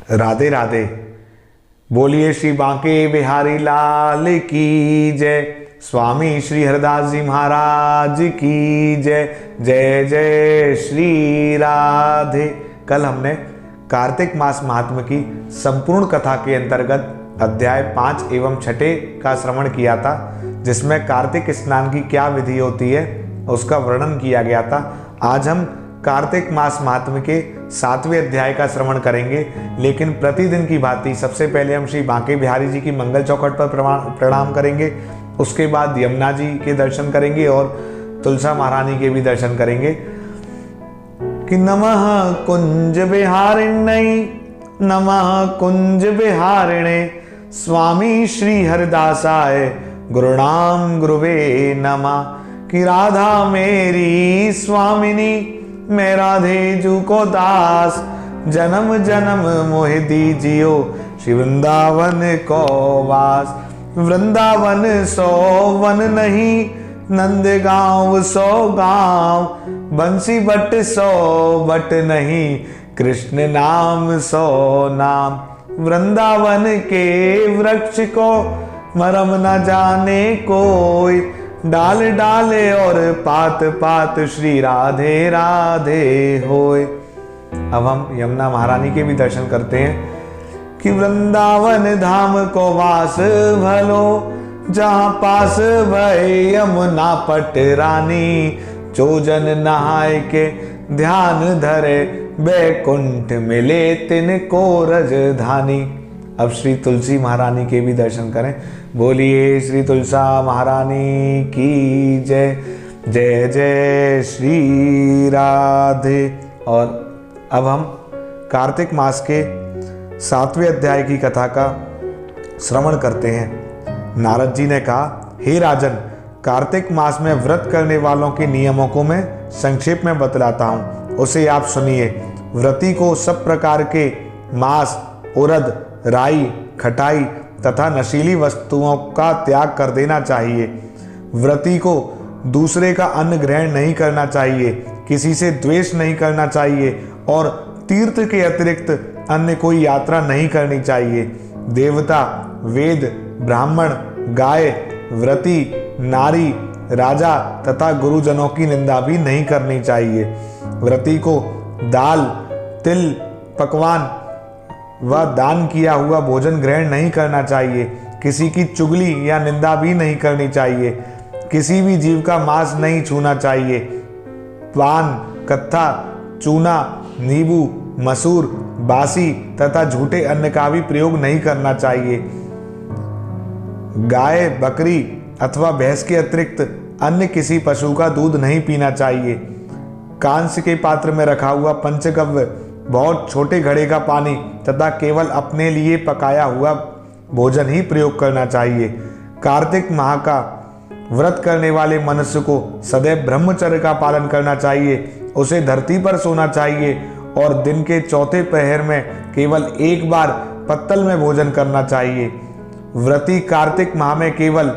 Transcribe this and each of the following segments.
राधे राधे। बोलिए श्री बांके बिहारी लाल की जय। स्वामी श्री हरदास जी महाराज की जय। जय जय श्री राधे। कल हमने कार्तिक मास महात्म्य की संपूर्ण कथा के अंतर्गत अध्याय 5 एवं 6 का श्रवण किया था, जिसमें कार्तिक स्नान की क्या विधि होती है उसका वर्णन किया गया था। आज हम कार्तिक मास महात्म्य के 7वें अध्याय का श्रवण करेंगे, लेकिन प्रतिदिन की भांति सबसे पहले हम श्री बांके बिहारी जी की मंगल चौखट पर प्रणाम करेंगे। उसके बाद यमुना जी के दर्शन करेंगे और तुलसा महारानी के भी दर्शन करेंगे। कि नमः कुंज बिहारिण्यै, नमः कुंज बिहारिणे, स्वामी श्री हरदासाय गुरुनाम गुरुवे नमः। कि राधा मेरी स्वामिनी, मैं राधे जू को दास, जन्म जन्म मोहि दीजियो श्री वृंदावन को वास। वृंदावन सो वन नहीं, नंद गांव सो गांव, बंसी बट सो बट नहीं, कृष्ण नाम सो नाम। वृंदावन के वृक्ष को मरम न जाने कोई, डाल डाले और पात पात श्री राधे राधे होय। अब हम यमुना महारानी के भी दर्शन करते हैं। कि वृंदावन धाम को वास भलो, जहां पास भय यमुना पट रानी, जो जन नहाय के ध्यान धरे, बैकुंठ मिले तिनको रजधानी। अब श्री तुलसी महारानी के भी दर्शन करें। बोलिए श्री तुलसा महारानी की जय। जय जय श्री राधे। और अब हम कार्तिक मास के 7वें अध्याय की कथा का श्रवण करते हैं। नारद जी ने कहा, हे राजन, कार्तिक मास में व्रत करने वालों के नियमों को मैं संक्षेप में बतलाता हूँ, उसे आप सुनिए। व्रती को सब प्रकार के मांस, उड़द, राई, खटाई तथा नशीली वस्तुओं का त्याग कर देना चाहिए। व्रती को दूसरे का अन्न ग्रहण नहीं करना चाहिए, किसी से द्वेष नहीं करना चाहिए और तीर्थ के अतिरिक्त अन्य कोई यात्रा नहीं करनी चाहिए। देवता, वेद, ब्राह्मण, गाय, व्रती, नारी, राजा तथा गुरुजनों की निंदा भी नहीं करनी चाहिए। व्रती को दाल, तिल, पकवान व दान किया हुआ भोजन ग्रहण नहीं करना चाहिए। किसी की चुगली या निंदा भी नहीं करनी चाहिए। किसी भी जीव का मांस नहीं छूना चाहिए। पान, कत्था, चूना, नींबू, मसूर, बासी तथा झूठे अन्न का भी प्रयोग नहीं करना चाहिए। गाय, बकरी अथवा भैंस के अतिरिक्त अन्य किसी पशु का दूध नहीं पीना चाहिए। कांस्य के पात्र में रखा हुआ पंचगव्य, बहुत छोटे घड़े का पानी तथा केवल अपने लिए पकाया हुआ भोजन ही प्रयोग करना चाहिए। कार्तिक माह का व्रत करने वाले मनुष्य को सदैव ब्रह्मचर्य का पालन करना चाहिए। उसे धरती पर सोना चाहिए और दिन के चौथे पहर में केवल एक बार पत्तल में भोजन करना चाहिए। व्रती कार्तिक माह में केवल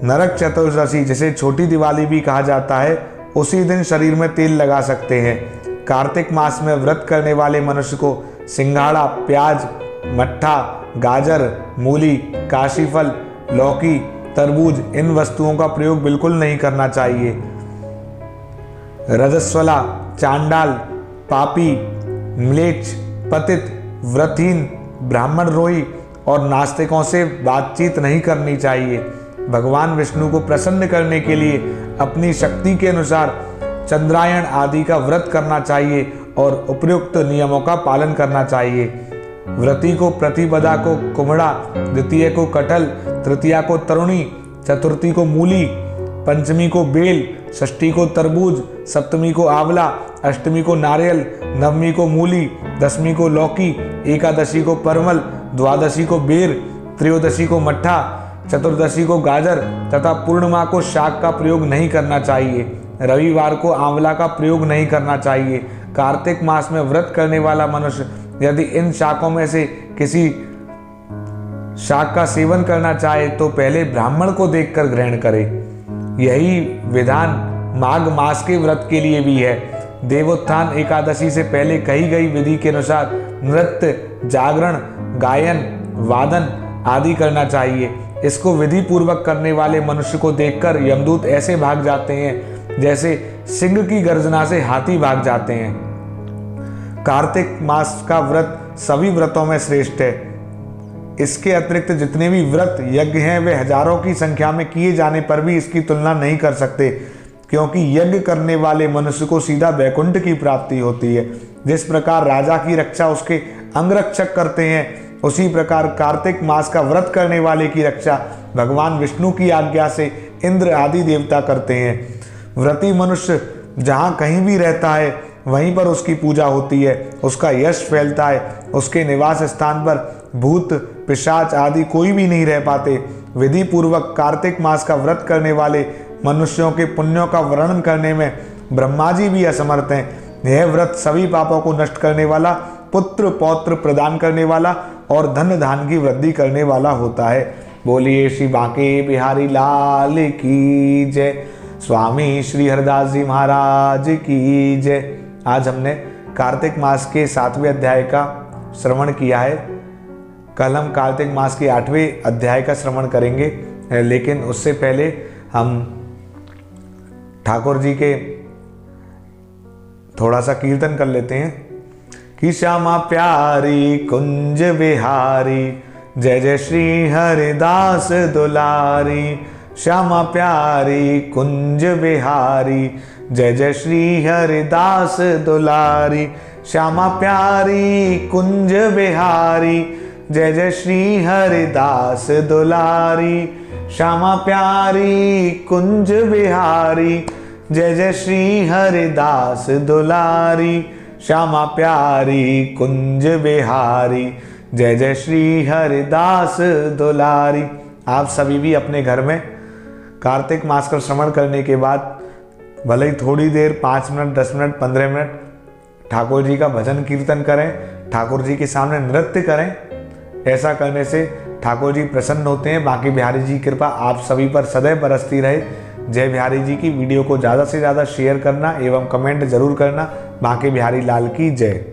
नरक चतुर्दशी, जिसे छोटी दिवाली भी कहा जाता है, उसी दिन शरीर में तेल लगा सकते हैं। कार्तिक मास में व्रत करने वाले मनुष्य को सिंघाड़ा, प्याज, मट्ठा, गाजर, मूली, काशीफल, लौकी, तरबूज इन वस्तुओं का प्रयोग बिल्कुल नहीं करना चाहिए। रजस्वला, चांडाल, पापी, म्लेच्छ, पतित, व्रतहीन, ब्राह्मणद्रोही और नास्तिकों से बातचीत नहीं करनी चाहिए। भगवान विष्णु को प्रसन्न करने के लिए अपनी शक्ति के अनुसार चंद्रायण आदि का व्रत करना चाहिए और उपयुक्त नियमों का पालन करना चाहिए। व्रती को प्रतिपदा को कुम्हड़ा, द्वितीय को कटहल, तृतीया को तरुणी, चतुर्थी को मूली, पंचमी को बेल, षष्ठी को तरबूज, सप्तमी को आंवला, अष्टमी को नारियल, नवमी को मूली, दसवीं को लौकी, एकादशी को परवल, द्वादशी को बेर, त्रयोदशी को मट्ठा, चतुर्दशी को गाजर तथा पूर्णिमा को शाक का प्रयोग नहीं करना चाहिए। रविवार को आंवला का प्रयोग नहीं करना चाहिए। कार्तिक मास में व्रत करने वाला मनुष्य यदि इन शाकों में से किसी शाक का सेवन करना चाहे तो पहले ब्राह्मण को देखकर ग्रहण करे। यही विधान माघ मास के व्रत के लिए भी है। देवोत्थान एकादशी से पहले कही गई विधि के अनुसार नृत्य, जागरण, गायन, वादन आदि करना चाहिए। इसको विधि पूर्वक करने वाले मनुष्य को देखकर यमदूत ऐसे भाग जाते हैं जैसे सिंह की गर्जना से हाथी भाग जाते हैं। कार्तिक मास का व्रत सभी व्रतों में श्रेष्ठ है। इसके अतिरिक्त जितने भी व्रत यज्ञ हैं वे हजारों की संख्या में किए जाने पर भी इसकी तुलना नहीं कर सकते, क्योंकि यज्ञ करने वाले मनुष्य को सीधा वैकुंठ की प्राप्ति होती है। जिस प्रकार राजा की रक्षा उसके अंगरक्षक करते हैं, उसी प्रकार कार्तिक मास का व्रत करने वाले की रक्षा भगवान विष्णु की आज्ञा से इंद्र आदि देवता करते हैं। व्रती मनुष्य जहाँ कहीं भी रहता है वहीं पर उसकी पूजा होती है, उसका यश फैलता है। उसके निवास स्थान पर भूत पिशाच आदि कोई भी नहीं रह पाते। विधि पूर्वक कार्तिक मास का व्रत करने वाले मनुष्यों के पुण्यों का वर्णन करने में ब्रह्मा जी भी असमर्थ हैं। यह व्रत सभी पापों को नष्ट करने वाला, पुत्र पौत्र प्रदान करने वाला और धन धान की वृद्धि करने वाला होता है। बोलिए श्री बांके बिहारी लाल की जय। स्वामी श्री हरदास जी महाराज की जय। आज हमने कार्तिक मास के 7वें अध्याय का श्रवण किया है। कल हम कार्तिक मास के 8वें अध्याय का श्रवण करेंगे, लेकिन उससे पहले हम ठाकुर जी के थोड़ा सा कीर्तन कर लेते हैं कि श्यामा प्यारी कुंज विहारी, जय जय श्री हरिदास दुलारी। श्यामा प्यारी कुंज विहारी, जय जय श्री हरिदास दुलारी। श्यामा प्यारी कुंज विहारी, जय जय श्री हरिदास दुलारी। श्यामा प्यारी कुंज विहारी, जय जय श्री हरिदास दुलारी। श्यामा प्यारी कुंज विहारी, जय जय श्री हरिदास दुलारी। आप सभी भी अपने घर में कार्तिक मास का श्रवण करने के बाद भले ही थोड़ी देर 5 minute, 10 minute, 15 minute Thakur ji का भजन कीर्तन करें, ठाकुर जी के सामने नृत्य करें। ऐसा करने से ठाकुर जी प्रसन्न होते हैं। बांके बिहारी जी की कृपा आप सभी पर सदैव बरसती रहे। जय बिहारी जी की वीडियो को ज़्यादा से ज़्यादा शेयर करना एवं कमेंट जरूर करना। बांके बिहारी लाल की जय।